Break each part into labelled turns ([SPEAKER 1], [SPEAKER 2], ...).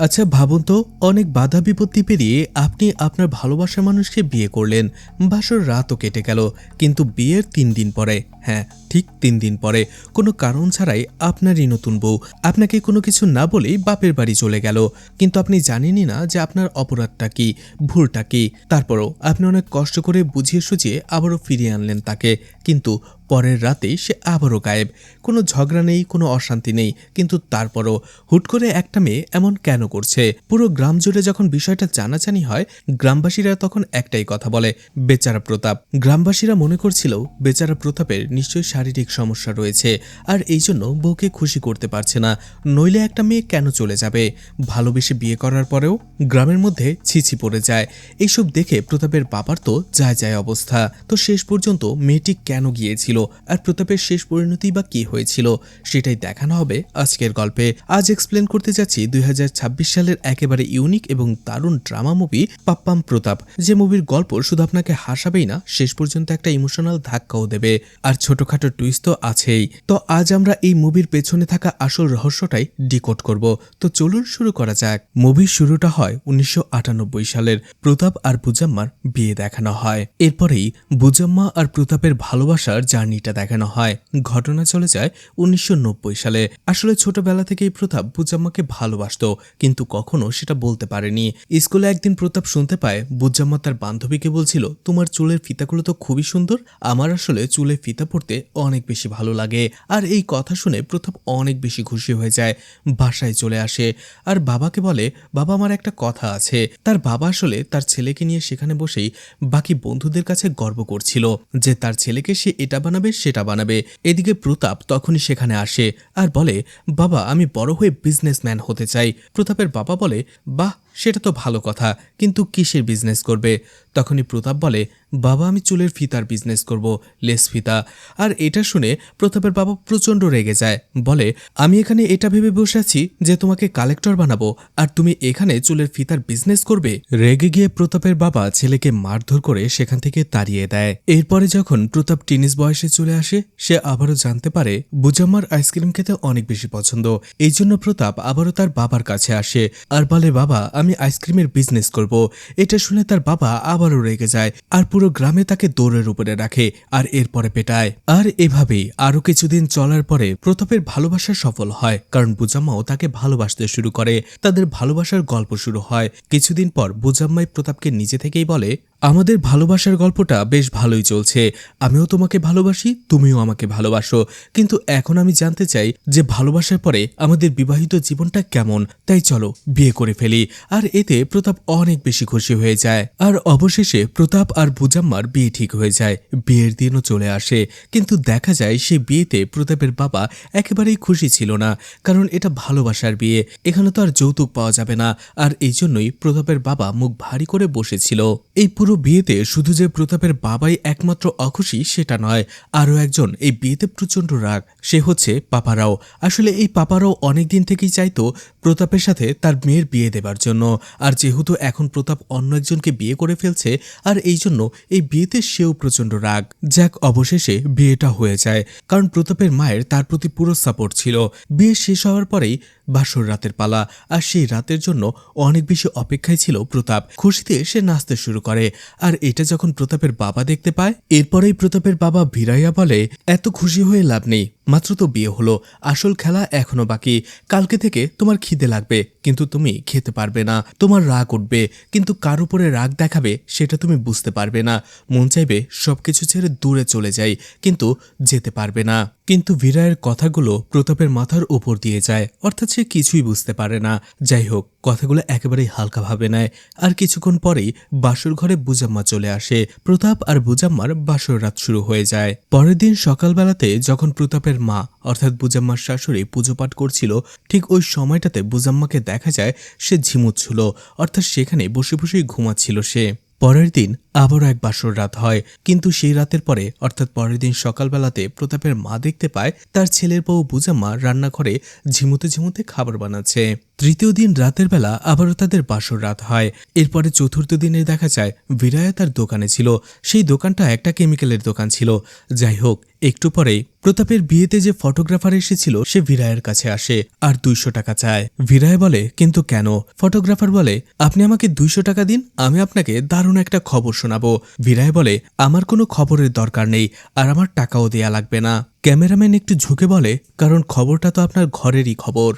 [SPEAKER 1] আচ্ছা ভাবুন তো, অনেক বাধা বিপত্তি পেরিয়ে আপনি আপনার ভালোবাসার মানুষকে বিয়ে করলেন, বাসর রাতও কেটে গেল, কিন্তু বিয়ের 3 দিন পরে, হ্যাঁ ঠিক 3 দিন পরে, কোনো কারণ ছাড়াই আপনারই নতুন বউ আপনাকে কোনো কিছু না বলেই বাপের বাড়ি চলে গেল। কিন্তু আপনি জানেনই না যে আপনার অপরাধটা কি, ভুলটা কি। তারপরও আপনি অনেক কষ্ট করে বুঝিয়ে সুঝিয়ে আবারও ফিরিয়ে আনলেন তাকে, কিন্তু পরের রাতেই সে আবারও গায়েব। কোনো ঝগড়া নেই, কোনো অশান্তি নেই, কিন্তু তারপরও হুট করে একটা মেয়ে এমন কেন করছে। পুরো গ্রাম জুড়ে যখন বিষয়টা জানাজানি হয়, গ্রামবাসীরা তখন একটাই কথা বলে, বেচারা প্রতাপ। গ্রামবাসীরা মনে করছিল বেচারা প্রতাপের নিশ্চয়ই শারীরিক সমস্যা রয়েছে, আর এই জন্য বউকে খুশি করতে পারছে না। নইলে একটা মেয়ে কেন চলে যাবে? ভালোবেসে বিয়ে করার পরেও গ্রামের মধ্যে ছিছি পড়ে যায়। এইসব দেখে প্রতাপের বাবার তো যায় যায় অবস্থা। তো শেষ পর্যন্ত মেয়েটি কেন গিয়েছিল, আর প্রতাপের শেষ পরিণতি বা কি হয়েছিল, সেটাই দেখানো হবে আজকের গল্পে। আজ এক্সপ্লেন করতে যাচ্ছি 2026 সালের একেবারে ইউনিক এবং দারুণ ড্রামা মুভি পাপ্পাম প্রতাপ, যে মুভির গল্প শুধু আপনাকে হাসাবেই না, শেষ পর্যন্ত একটা ইমোশনাল ধাক্কাও দেবে, আর ছোটখাটো টুইস্ট তো আছেই। তো আজ আমরা এই মুভির পেছনে থাকা আসল রহস্যটাই ডিকোড করব। তো চলুন শুরু করা যাক। মুভির শুরুটা হয় 1998 সালের। প্রতাপ আর বুজাম্মার বিয়ে দেখানো হয়। এরপরেই বুজাম্মা আর প্রতাপের ভালোবাসার জার্নিটা দেখানো হয়। ঘটনা চলে যায় 1990 সালে। আসলে ছোটবেলা থেকেই প্রতাপ বুজাম্মাকে ভালোবাসতো, কিন্তু কখনো সেটা বলতে পারেনি। স্কুলে একদিন প্রতাপ শুনতে পায় বুজাম্মা তার বান্ধবীকে বলছিল, তোমার চুলের ফিতাগুলো তো খুবই সুন্দর, আমার আসলে চুলে ফিতা পড়তে অনেক বেশি ভালো লাগে। আর এই কথা শুনে প্রতাপ অনেক বেশি খুশি হয়ে যায়, বাসায় চলে আসে আর বাবাকে বলে, বাবা আমার একটা কথা আছে। তার বাবা আসলে তার ছেলেকে নিয়ে সেখানে বসেই বাকি বন্ধুদের কাছে গর্ব করছিল যে তার ছেলেকে সে এটা বানাবে সেটা বানাবে। এদিকে প্রতাপ তখনই সেখানে আসে আর বলে, বাবা আমি বড় হয়ে বিজনেসম্যান হতে চাই। প্রতাপের বাবা বলে, বাহ সেটা তো ভালো কথা, কিন্তু কিসের বিজনেস করবে? তখনই প্রতাপ বলে, বাবা আমি চুলের ফিতার বিজনেস করব, লেস ফিতা। আর এটা শুনে প্রতাপের বাবা প্রচণ্ড রেগে যায়, বলে, আমি এখানে এটা ভেবে বসে আছি যে তোমাকে কালেক্টর বানাবো, আর তুমি এখানে চুলের ফিতার বিজনেস করবে? রেগে গিয়ে প্রতাপের বাবা ছেলেকে মারধর করে সেখান থেকে তাড়িয়ে দেয়। এরপরে যখন প্রতাপ টিনিস বয়সে চলে আসে, সে আবারও জানতে পারে বুজাম্মার আইসক্রিম খেতে অনেক বেশি পছন্দ। এই জন্য প্রতাপ আবারও তার বাবার কাছে আসে আর বলে, বাবা আমি আইসক্রিমের বিজনেস করব। এটা শুনে তার বাবা আবারও রেগে যায় আর পুরো গ্রামে তাকে দৌড়ের উপরে রাখে আর এরপরে পেটায়। আর এভাবেই আরো কিছুদিন চলার পরে প্রতাপের ভালোবাসা সফল হয়, কারণ বুজাম্মাও তাকে ভালোবাসতে শুরু করে। তাদের ভালোবাসার গল্প শুরু হয়। কিছুদিন পর বুজাম্মাই প্রতাপকে নিজে থেকেই বলে, আমাদের ভালোবাসার গল্পটা বেশ ভালোই চলছে, আমিও তোমাকে ভালোবাসি, তুমিও আমাকে ভালোবাসো, কিন্তু এখন আমি জানতে চাই যে ভালোবাসার পরে আমাদের বিবাহিত জীবনটা কেমন, তাই চলো বিয়ে করে ফেলি। আর এতে প্রতাপ অনেক বেশি খুশি হয়ে যায়। আর অবশেষে প্রতাপ আর বুজাম্মার বিয়ে ঠিক হয়ে যায়। বিয়ের দিনও চলে আসে, কিন্তু দেখা যায় সেই বিয়েতে প্রতাপের বাবা একেবারেই খুশি ছিল না, কারণ এটা ভালোবাসার বিয়ে, এখানে তো আর যৌতুক পাওয়া যাবে না। আর এই জন্যই প্রতাপের বাবা মুখ ভারী করে বসেছিল। এই পুরো বিয়েতে শুধু যে প্রতাপের বাবাই একমাত্র অখুশি সেটা নয়, আরও একজন এই বিয়েতে প্রচণ্ড রাগ, সে হচ্ছে পাপারাও। আসলে এই পাপারাও অনেকদিন থেকেই চাইতো প্রতাপের সাথে তার মেয়ের বিয়ে দেবার জন্য, আর যেহেতু এখন প্রতাপ অন্য একজনকে বিয়ে করে ফেলছে, আর এই জন্য এই বিয়েতে সেও প্রচণ্ড রাগ। যাক অবশেষে বিয়েটা হয়ে যায়, কারণ প্রতাপের মায়ের তার প্রতি পুরো সাপোর্ট ছিল। বিয়ে শেষ হওয়ার পরেই বাসর রাতের পালা, আর সেই রাতের জন্য অনেক বেশি অপেক্ষায় ছিল প্রতাপ। খুশিতে সে নাচতে শুরু করে, আর এটা যখন প্রতাপের বাবা দেখতে পায়, এরপরেই প্রতাপের বাবা ভিরাইয়া বলে, এত খুশি হয়ে লাভ নেই, মাত্র তো বিয়ে হলো, আসল খেলা এখনো বাকি। কালকে থেকে তোমার খিদে লাগবে, কিন্তু তুমি খেতে পারবে না, তোমার রাগ উঠবে, কিন্তু কার উপরে রাগ দেখাবে সেটা তুমি বুঝতে পারবে না, মন চাইবে সবকিছু ছেড়ে দূরে চলে যাই, কিন্তু যেতে পারবে না। কিন্তু ভিরায়ের কথাগুলো প্রতাপের মাথার উপর দিয়ে যায়, অর্থাৎ সে কিছুই বুঝতে পারে না। যাই হোক, কথাগুলো একেবারেই হালকাভাবে নেয়। আর কিছুক্ষণ পরেই বাসর ঘরে বুজাম্মা চলে আসে। প্রতাপ আর বুজাম্মার বাসর রাত শুরু হয়ে যায়। পরের দিন সকালবেলাতে যখন প্রতাপের মা অর্থাৎ বুজাম্মার শাশুড়ি পুজো পাঠ করছিল, ঠিক ওই সময়টাতে বুজাম্মাকে দেখা যায় সে ঝিমুচ্ছিল, অর্থাৎ সেখানে বসে বসেই ঘুমাচ্ছিল সে। পরের দিন আবারও এক বাসর রাত হয়, কিন্তু সেই রাতের পরে অর্থাৎ পরের দিন সকালবেলাতে প্রতাপের মা দেখতে পায় তার ছেলের বউ বুজাম্মা রান্নাঘরে ঝিমুতে ঝিমুতে খাবার বানাচ্ছে। তৃতীয় দিন রাতের বেলা আবারও তাদের বাসর রাত হয়। এরপরে চতুর্থ দিনে দেখা যায় ভিরায়া তার দোকানে ছিল। সেই দোকানটা একটা কেমিক্যালের দোকান ছিল। যাই হোক, একটু পরেই প্রতাপের বিয়েতে যে ফটোগ্রাফার এসেছিল সে ভিরায়ের কাছে আসে আর 200 টাকা চায়। ভিরায় বলে কিন্তু কেন? ফটোগ্রাফার বলে আপনি আমাকে 200 টাকা দিন, আমি আপনাকে দারুণ একটা খবর শোনাবো। ভিরায় বলে আমার কোনো খবরের দরকার নেই আর আমার টাকাও দেয়া লাগবে না। ক্যামেরাম্যান একটু ঝুঁকে বলে কারণ খবরটা তো আপনার ঘরেরই খবর।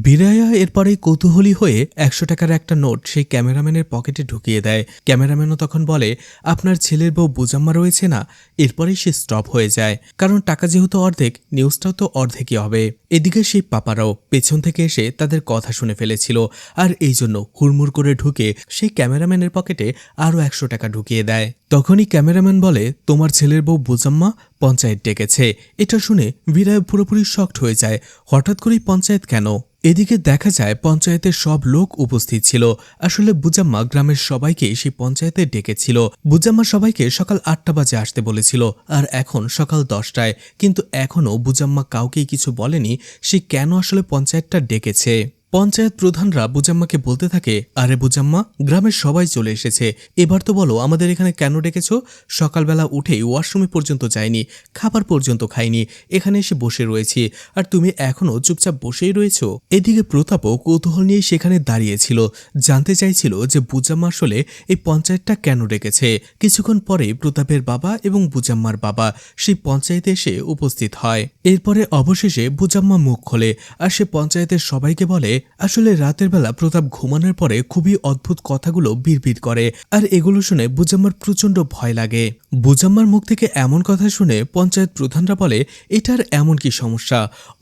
[SPEAKER 1] বিরায়া এরপরে কৌতূহলী হয়ে 100 টাকার একটা নোট সেই ক্যামেরাম্যানের পকেটে ঢুকিয়ে দেয়। ক্যামেরাম্যানও তখন বলে আপনার ছেলের বউ বুজাম্মা রয়েছে না। এরপরেই সে স্টপ হয়ে যায়, কারণ টাকা যেহেতু অর্ধেক, নিউজটাও তো অর্ধেকই হবে। এদিকে সেই পাপারাও পেছন থেকে এসে তাদের কথা শুনে ফেলেছিল আর এই জন্য হুড়মুড় করে ঢুকে সেই ক্যামেরাম্যানের পকেটে আরও 100 টাকা ঢুকিয়ে দেয়। তখনই ক্যামেরাম্যান বলে তোমার ছেলের বউ বুজাম্মা পঞ্চায়েত ডেকেছে। এটা শুনে বিরায় পুরোপুরি শকড হয়ে যায়, হঠাৎ করেই পঞ্চায়েত কেন? এদিকে দেখা যায় পঞ্চায়েতের সব লোক উপস্থিত ছিল। আসলে বুজাম্মা গ্রামের সবাইকে সেই পঞ্চায়েতে ডেকেছিল। বুজাম্মা সবাইকে সকাল 8টা বাজে আসতে বলেছিল আর এখন সকাল 10টায়, কিন্তু এখনও বুজাম্মা কাউকেই কিছু বলেনি সে কেন আসলে পঞ্চায়েতটা ডেকেছে। পঞ্চায়েত প্রধানরা বুজাম্মাকে বলতে থাকে আরে বুজাম্মা, গ্রামের সবাই চলে এসেছে, এবার তো বলো আমাদের এখানে কেন ডেকেছো? সকালবেলা উঠেই ওয়াশরুমে পর্যন্ত যায়নি, খাবার পর্যন্ত খাইনি, এখানে এসে বসে রয়েছি আর তুমি এখনো চুপচাপ বসেই রয়েছো। এদিকে প্রতাপও কৌতূহল নিয়ে সেখানে দাঁড়িয়েছিল, জানতে চাইছিল যে বুজাম্মা আসলে এই পঞ্চায়েতটা কেন ডেকেছে। কিছুক্ষণ পরে প্রতাপের বাবা এবং বুজাম্মার বাবা সেই পঞ্চায়েতে এসে উপস্থিত হয়। এরপরে অবশেষে বুজাম্মা মুখ খোলে আর সে পঞ্চায়েতের সবাইকে বলে আসলে রাতের বেলা প্রতাপ ঘুমানোর পরে খুবই অদ্ভুত কথাগুলো বিড়বিড় করে আর এগুলো শুনে বুজাম্মার প্রচন্ড ভয় লাগে। বুজাম্মার মুখ থেকে এমন কথা শুনে পঞ্চায়েত প্রধানরা বলে এটার এমন কি সমস্যা?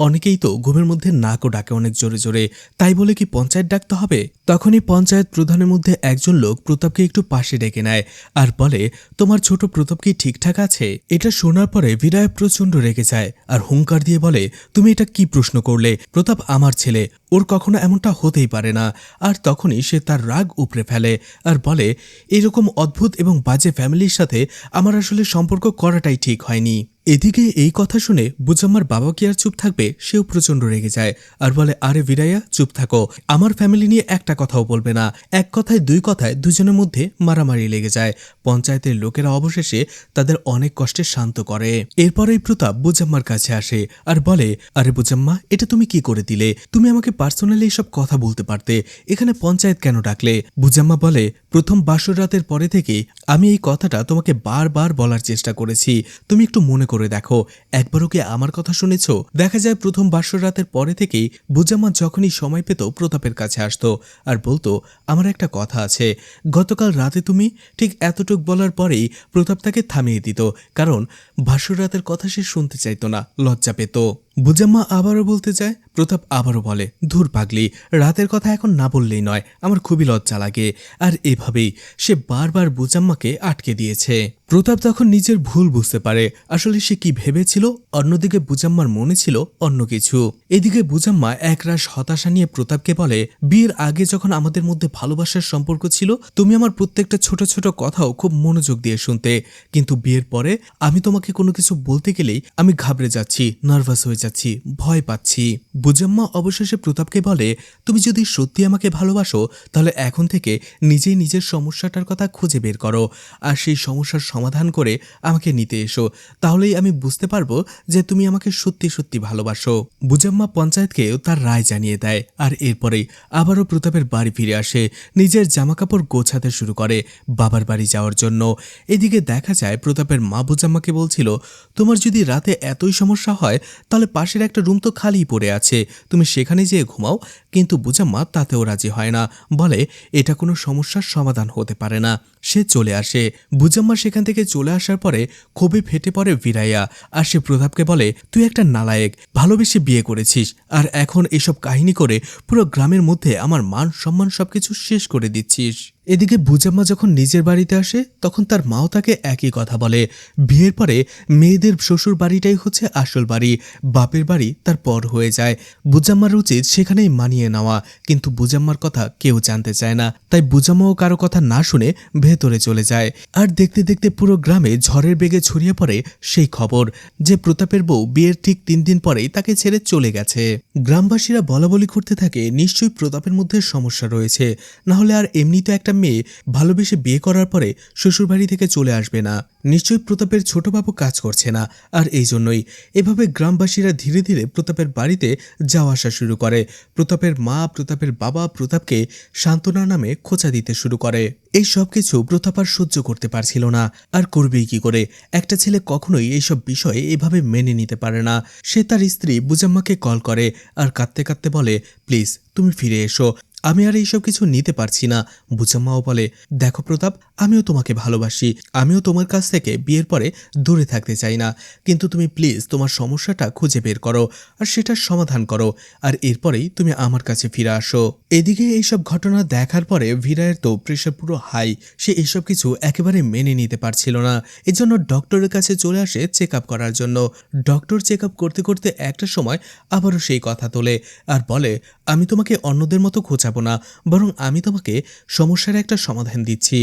[SPEAKER 1] অনেকেই তো ঘুমের মধ্যে নাকও ডাকে অনেক জোরে জোরে, তাই বলে কি পঞ্চায়েত ডাকতে হবে? তখনই পঞ্চায়েত প্রধানের মধ্যে একজন লোক প্রতাপকে একটু পাশে ডেকে নেয় আর বলে তোমার ছোট প্রতাপ কি ঠিকঠাক আছে? এটা শোনার পরে বিরায় প্রচন্ড রেগে যায় আর হুঙ্কার দিয়ে বলে তুমি এটা কি প্রশ্ন করলে? প্রতাপ আমার ছেলে, ওর কখনো এমনটা হতেই পারে না। আর তখনই সে তার রাগ উপড়ে ফেলে আর বলে এরকম অদ্ভুত এবং বাজে ফ্যামিলির সাথে আমার আসলে সম্পর্ক করাটাই ঠিক হয়নি। এদিকে এই কথা শুনে বুজাম্মার বাবা কি আর চুপ থাকবে? সেও প্রচন্ড রেগে যায় আর বলে আরে বিরাইয়া চুপ থাকো, আমার ফ্যামিলি নিয়ে একটা কথাও বলবে না। এক কথায় দুই কথায় দুজনের মধ্যে মারামারি লেগে যায়। পঞ্চায়েতের লোকেরা অবশেষে তাদের অনেক কষ্টে শান্ত করে। এরপরেই প্রতাপ বুজাম্মার কাছে আসে আর বলে আরে বুজাম্মা, এটা তুমি কি করে দিলে? তুমি আমাকে পার্সোনালি এসব কথা বলতে পারতে, এখানে পঞ্চায়েত কেন ডাকলে? বুজাম্মা বলে প্রথম বাসর রাতের পরে থেকেই আমি এই কথাটা তোমাকে বারবার বলার চেষ্টা করেছি, তুমি একটু মনে করে দেখো, একবারও কি আমার কথা শুনেছ? দেখা যায় প্রথম বাসর রাতের পরে থেকেই বুজাম্মা যখনই সময় পেত প্রতাপের কাছে আসতো আর বলতো আমার একটা কথা আছে। গতকাল রাতে তুমি ঠিক এতটুক বলার পরেই প্রতাপ তাকে থামিয়ে দিত, কারণ বাসর রাতের কথা সে শুনতে চাইতো না, লজ্জা পেত। বুজাম্মা আবারও বলতে চায়, প্রতাপ আবারও বলে ধুর পাগলি, রাতের কথা এখন না বললেই নয়, আমার খুবই লজ্জা লাগে। আর এভাবেই সে বারবার বুজাম্মাকে আটকে দিয়েছে। প্রতাপ তখন নিজের ভুল বুঝতে পারে, আসলে সে কি ভেবেছিল, অন্যদিকে বুজাম্মার মনে ছিল অন্য কিছু। এদিকে বুজাম্মা একরাশ হতাশা নিয়ে প্রতাপকে বলে বিয়ের আগে যখন আমাদের মধ্যে ভালোবাসার সম্পর্ক ছিল তুমি আমার প্রত্যেকটা ছোট ছোট কথাও খুব মনোযোগ দিয়ে শুনতে, কিন্তু বিয়ের পরে আমি তোমাকে কোনো কিছু বলতে গেলেই আমি ঘাবড়ে যাচ্ছি, নার্ভাস হয়ে যাচ্ছি, ভয় পাচ্ছি। বুজাম্মা অবশেষে প্রতাপকে বলে তুমি যদি সত্যি আমাকে ভালোবাসো তাহলে এখন থেকে নিজেই নিজের সমস্যাটার কথা খুঁজে বের করো আর সেই সমস্যার সমাধান করে আমাকে নিতে এসো, তাহলেই আমি বুঝতে পারবো যে তুমি আমাকে সত্যি সত্যি ভালোবাসো। বুজাম্মা পঞ্চায়েতকেও তার রায় জানিয়ে দেয় আর এরপরেই আবারও প্রতাপের বাড়ি ফিরে আসে, নিজের জামাকাপড় গোছাতে শুরু করে বাবার বাড়ি যাওয়ার জন্য। এদিকে দেখা যায় প্রতাপের মা বুজাম্মাকে বলছিল তোমার যদি রাতে এতই সমস্যা হয় তাহলে পাশের একটা রুম তো খালিই পড়ে আছে, তুমি সেখানে যেয়ে ঘুমাও। কিন্তু বুজাম্মা তাতেও রাজি হয় না, বলে এটা কোনো সমস্যার সমাধান হতে পারে না। সে চলে আসে। বুজাম্মা সেখান থেকে চলে আসার পরে ক্ষোভে ফেটে পড়ে ভিরাইয়া আর সে প্রতাপকে বলে তুই একটা নালায়েক, ভালোবেসে বিয়ে করেছিস আর এখন এসব কাহিনী করে পুরো গ্রামের মধ্যে আমার মান সম্মান সবকিছু শেষ করে দিচ্ছিস। এদিকে বুজাম্মা যখন নিজের বাড়িতে আসে তখন তার মাও তাকে একই কথা বলে, বিয়ের পরে মেয়েদের শ্বশুর বাড়িটাই হচ্ছে আসল বাড়ি, বাপের বাড়ি তার পর হয়ে যায়। বুজাম্মার উচিত সেখানেই মানিয়ে নেওয়া, কিন্তু বুজাম্মার কথা কেউ জানতে চায় না, তাই বুজাম্মাও কারো কথা না শুনে ভেতরে চলে যায়। আর দেখতে দেখতে পুরো গ্রামে ঝড়ের বেগে ছড়িয়ে পড়ে সেই খবর যে প্রতাপের বউ বিয়ের ঠিক 3 দিন পরেই তাকে ছেড়ে চলে গেছে। গ্রামবাসীরা বলাবলি করতে থাকে নিশ্চয়ই প্রতাপের মধ্যে সমস্যা রয়েছে, না হলে আর এমনি তো একটা মেয়ে ভালোবেসে বিয়ে করার পরে শ্বশুরবাড়ি থেকে চলে আসবে না? নিশ্চয়ই প্রতাপের ছোট বাবু কাজ করছে না, আর এই জন্যই এভাবে গ্রামবাসীরা ধীরে ধীরে প্রতাপের বাড়িতে যাওয়া আসা শুরু করে। প্রতাপের মা, প্রতাপের বাবা প্রতাপকে সান্ত্বনা নামে খোঁচা দিতে শুরু করে। এই সব কিছু প্রতাপ আর সহ্য করতে পারছিল না, আর করবেই কি করে? একটা ছেলে কখনোই এইসব বিষয়ে এভাবে মেনে নিতে পারে না। সে তার স্ত্রী বুজাম্মাকে কল করে আর কাঁদতে কাঁদতে বলে, প্লিজ তুমি ফিরে এসো, আমি আর এইসব কিছু নিতে পারছি না। বুজাম্মাও বলে, দেখো প্রতাপ, আমিও তোমাকে ভালোবাসি, আমিও তোমার কাছ থেকে বিয়ের পরে দূরে থাকতে চাই না, কিন্তু তুমি প্লিজ তোমার সমস্যাটা খুঁজে বের করো আর সেটার সমাধান করো, আর এরপরেই তুমি আমার কাছে ফিরে আসো। এদিকে এইসব ঘটনা দেখার পরে ভিরায়ের তো প্রেশার পুরো হাই। সে এইসব কিছু একেবারে মেনে নিতে পারছিল না। এজন্য ডক্টরের কাছে চলে আসে চেক আপ করার জন্য। ডক্টর চেক আপ করতে করতে একটা সময় আবারও সেই কথা তোলে আর বলে, আমি তোমাকে অন্যদের মতো খোঁচাবো না, বরং আমি তোমাকে সমস্যার একটা সমাধান দিচ্ছি।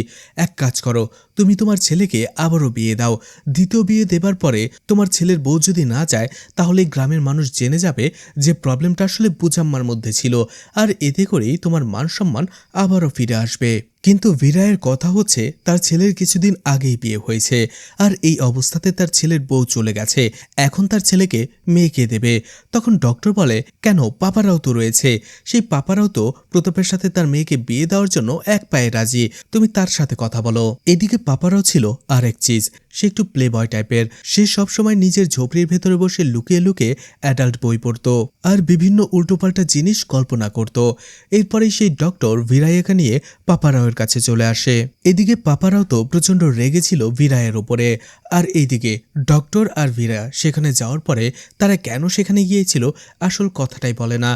[SPEAKER 1] এক কাজ করো, তুমি তোমার ছেলেকে আবারও বিয়ে দাও। দ্বিতীয় বিয়ে দেবার পরে তোমার ছেলের বউ যদি না যায়, তাহলে গ্রামের মানুষ জেনে যাবে যে প্রবলেমটা আসলে বুজাম্মার মধ্যে ছিল, আর এতে করেই তোমার মান সম্মান আবারও ফিরে আসবে। কিন্তু ভিরায়ের কথা হচ্ছে, তার ছেলের কিছুদিন আগেই বিয়ে হয়েছে, আর এই অবস্থাতে তার ছেলের বউ চলে গেছে। এখন তার ছেলেকে মেয়েকে দেবে। তখন ডক্টর বলে, কেন, পাপারাও তো রয়েছে, সেই পাপারাও তো প্রতাপের সাথে তার মেয়েকে বিয়ে দেওয়ার জন্য এক পায়ে রাজি, তুমি তার সাথে কথা বলো। এদিকে পাপারাও ছিল আর এক চিজ, সে একটু প্লে বয় টাইপের। সে সবসময় নিজের ঝোপড়ির ভেতরে বসে লুকিয়ে লুকিয়ে অ্যাডাল্ট বই পড়তো আর বিভিন্ন উল্টোপাল্টা জিনিস কল্পনা করত। এরপরেই সেই ডক্টর ভিরাইয়াকে নিয়ে পাপারাওয়ের কাছে চলে আসে। এদিকে পাপারাও তো প্রচন্ড রেগেছিল ভিরায়ের ওপরে, আর এইদিকে ডক্টর আর ভিরা সেখানে যাওয়ার পরে তারা কেন সেখানে গিয়েছিল আসল কথাটাই বলে না,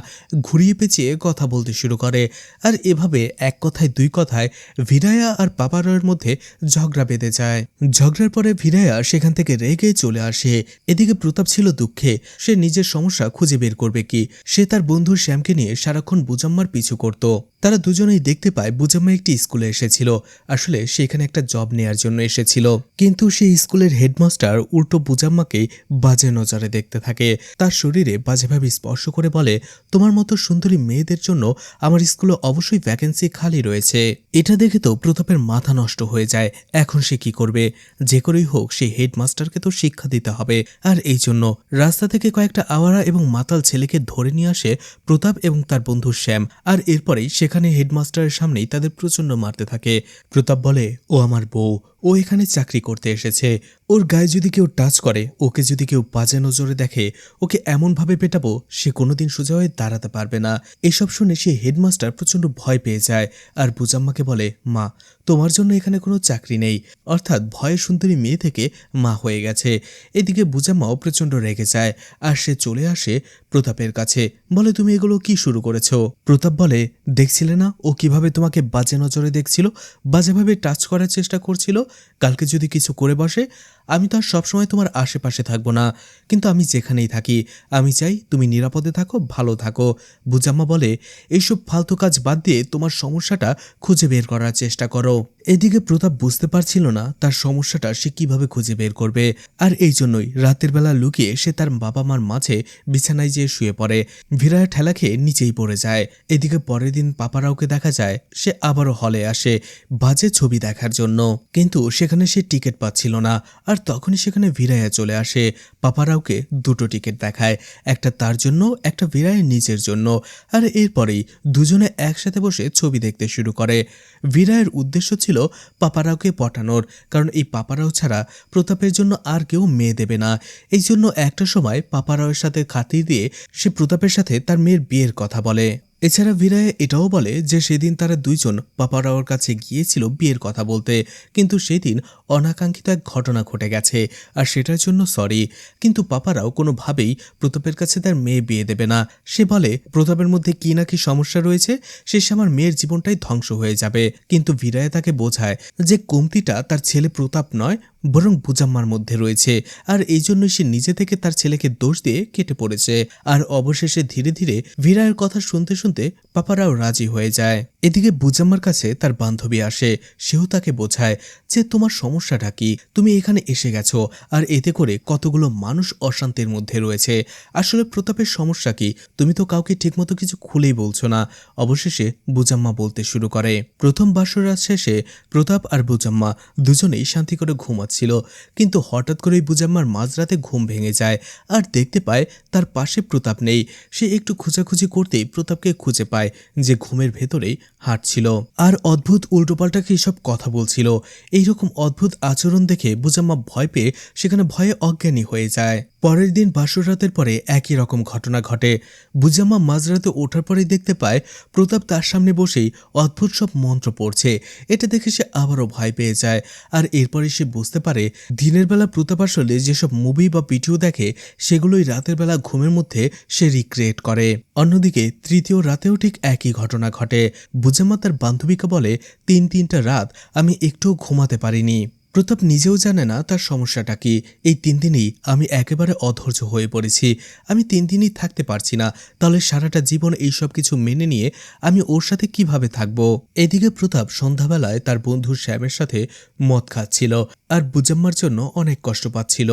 [SPEAKER 1] ঘুরিয়ে পেঁচিয়ে কথা বলতে শুরু করে। আর এভাবে এক কথায় দুই কথায় ভিরায়া আর পাপারাওয়ের মধ্যে ঝগড়া বেঁধে যায়। ঝগড়ার পরে ভিরায়া সেখান থেকে রেগে চলে আসে। এদিকে প্রতাপ ছিল দুঃখে, সে নিজের সমস্যা খুঁজে বের করবে কি। সে তার বন্ধু শ্যামকে নিয়ে সারাক্ষণ বুজাম্মার পিছু করত। তারা দুজনেই দেখতে পায় বুজাম্মা একটি স্কুলে এসেছিল, আসলে সেখানে একটা জব নেয়ার জন্য এসেছিল। কিন্তু সেই স্কুলের হেডমাস্টার উল্টো বুজাম্মাকে বাজে নজরে দেখতে থাকে, তার শরীরে বাজেভাবে স্পর্শ করে বলে, তোমার মতো সুন্দরী মেয়েদের জন্য আমার স্কুলে অবশ্যই ভ্যাকেন্সি খালি রয়েছে। এটা দেখে তো প্রতাপের মাথা নষ্ট হয়ে যায়। এখন সে কি করবে? যে করেই হোক সেই হেডমাস্টারকে তো শিক্ষা দিতে হবে। আর এই জন্য রাস্তা থেকে কয়েকটা আওয়ারা এবং মাতাল ছেলেকে ধরে নিয়ে আসে প্রতাপ এবং তার বন্ধু শ্যাম, আর এরপরেই সেখানে হেডমাস্টারের সামনেই তাদের প্রচন্ড মারতে থাকে। প্রতাপ বলে, ও আমার বউ, ও এখানে চাকরি করতে এসেছে, ওর গায়ে যদি কেউ টাচ করে, ওকে যদি কেউ বাজে নজরে দেখে, ওকে এমনভাবে পেটাবো সে কোনোদিন সোজা হয়ে দাঁড়াতে পারবে না। এসব শুনে সে হেডমাস্টার প্রচন্ড ভয় পেয়ে যায় আর বুজাম্মাকে বলে, মা, তোমার জন্য এখানে কোনো চাকরি নেই, অর্থাৎ ভয়ে সুন্দরী মেয়ে থেকে মা হয়ে গেছে। এদিকে বুজাম্মাও প্রচন্ড রেগে যায় আর সে চলে আসে প্রতাপের কাছে, বলে, তুমি এগুলো কি শুরু করেছো? প্রতাপ বলে, দেখছিলে না ও কিভাবে তোমাকে বাজে নজরে দেখছিল, বাজেভাবে টাচ করার চেষ্টা করছিল। কালকে যদি কিছু করে বসে, আমি তো আর সবসময় তোমার আশেপাশে থাকবো না, কিন্তু আমি যেখানেই থাকি আমি চাই তুমি নিরাপদে থাকো, ভালো থাকো। বুজাম্মা বলে, এইসব ফালতু কাজ বাদ দিয়ে তোমার সমস্যাটা খুঁজে বের করার চেষ্টা করো। এদিকে প্রতাপ বুঝতে পারছিল না তার সমস্যাটা সে কিভাবে খুঁজে বের করবে, আর এই জন্যই রাতের বেলা লুকিয়ে সে তার বাবা মার মাঝে বিছানায় যেয়ে শুয়ে পড়ে। ভিরায়া ঠেলা খেয়ে নিচেই পড়ে যায়। এদিকে পরের দিন পাপারাওকে দেখা যায় সে আবারও হলে আসে বাজে ছবি দেখার জন্য, কিন্তু সেখানে সে টিকিট পাচ্ছিল না। আর তখনই সেখানে ভিরায়া চলে আসে। পাপারাওকে দুটো টিকিট দেখায়, একটা তার জন্য, একটা ভিরায়ের নিজের জন্য। আর এরপরেই দুজনে একসাথে বসে ছবি দেখতে শুরু করে। ভিরায়ের উদ্দেশ্য ছিল পাপারাওকে পটানোর, কারণ এই পাপারাও ছাড়া প্রতাপের জন্য আর কেউ মেয়ে দেবে না। এই জন্য একটা সময় পাপারাওয়ের সাথে খাতির দিয়ে সে প্রতাপের সাথে তার মেয়ের বিয়ের কথা বলে। এছাড়া ভিরায়া এটাও বলে যে সেদিন তারা দুইজন পাপারাওর কাছে গিয়েছিল বিয়ের কথা বলতে, কিন্তু সেদিন অনাকাঙ্ক্ষিত এক ঘটনা ঘটে গেছে আর সেটার জন্য সরি। কিন্তু পাপারাও কোনোভাবেই প্রতাপের কাছে তার মেয়ে বিয়ে দেবে না। সে বলে প্রতাপের মধ্যে কি না কি সমস্যা রয়েছে, শেষে আমার মেয়ের জীবনটাই ধ্বংস হয়ে যাবে। কিন্তু ভিরায়া তাকে বোঝায় যে কমতিটা তার ছেলে প্রতাপ নয়, বরং বুজাম্মার মধ্যে রয়েছে। আর এই জন্যই সে নিজে থেকে তার ছেলেকে দোষ দিয়ে কেটে পড়েছে। আর অবশেষে ধীরে ধীরে ভিরায়ের কথা শুনতে শুনতে পাপারাও রাজি হয়ে যায়। এদিকে বুজাম্মার কাছে তার বান্ধবী আসে, সেও তাকে বোঝায় যে তোমার সমস্যাটা কি, তুমি এখানে এসে গেছো আর এতে করে কতগুলো মানুষ অশান্তির মধ্যে রয়েছে। আসলে প্রতাপের সমস্যা কি, তুমি তো কাউকে ঠিকমতো কিছু খুলেই বলছো না। অবশেষে বুজাম্মা বলতে শুরু করে। প্রথম বাসর রাত শেষে প্রতাপ আর বুজাম্মা দুজনেই শান্তি করে ঘুমাচ্ছিল, কিন্তু হঠাৎ করেই বুজাম্মার মাঝরাতে ঘুম ভেঙে যায় আর দেখতে পায় তার পাশে প্রতাপ নেই। সে একটু খোঁজাখুঁজি করতেই প্রতাপকে খুঁজে পায়, যে ঘুমের ভেতরেই হাঁটছিল আর অদ্ভুত উল্টোপাল্টা কি সব কথা বলছিল। এইরকম অদ্ভুত আচরণ দেখে বুজাম্মা ভয় পেয়ে সেখানে ভয়ে অজ্ঞানী হয়ে যায়। পরের দিন বাসর রাতের পরে একই রকম ঘটনা ঘটে। বুজাম্মা মাঝরাতে ওঠার পরেই দেখতে পায় প্রতাপ তার সামনে বসেই অদ্ভুত সব মন্ত্র পড়ছে। এটা দেখে সে আবারও ভয় পেয়ে যায়। আর এরপরে সে বুঝতে পারে দিনের বেলা প্রতাপ আসলে যেসব মুভি বা ভিডিও দেখে সেগুলোই রাতের বেলা ঘুমের মধ্যে সে রিক্রিয়েট করে। অন্যদিকে তৃতীয় রাতেও ঠিক একই ঘটনা ঘটে। বুজাম্মা তার বান্ধবীকে বলে, তিনটা রাত আমি একটুও ঘুমাতে পারিনি। প্রতাপ নিজেও জানে না তার সমস্যাটা কি। এই 3 দিনই আমি একেবারে অধৈর্য হয়ে পড়েছি। আমি 3 দিনই থাকতে পারছি না। তাহলে সারাটা জীবন এই সব কিছু মেনে নিয়ে আমি ওর সাথে কিভাবে থাকবো? এদিকে প্রতাপ সন্ধ্যাবেলায় তার বন্ধু শ্যামের সাথে মদ খাচ্ছিল আর বুজাম্মার জন্য অনেক কষ্ট পাচ্ছিল।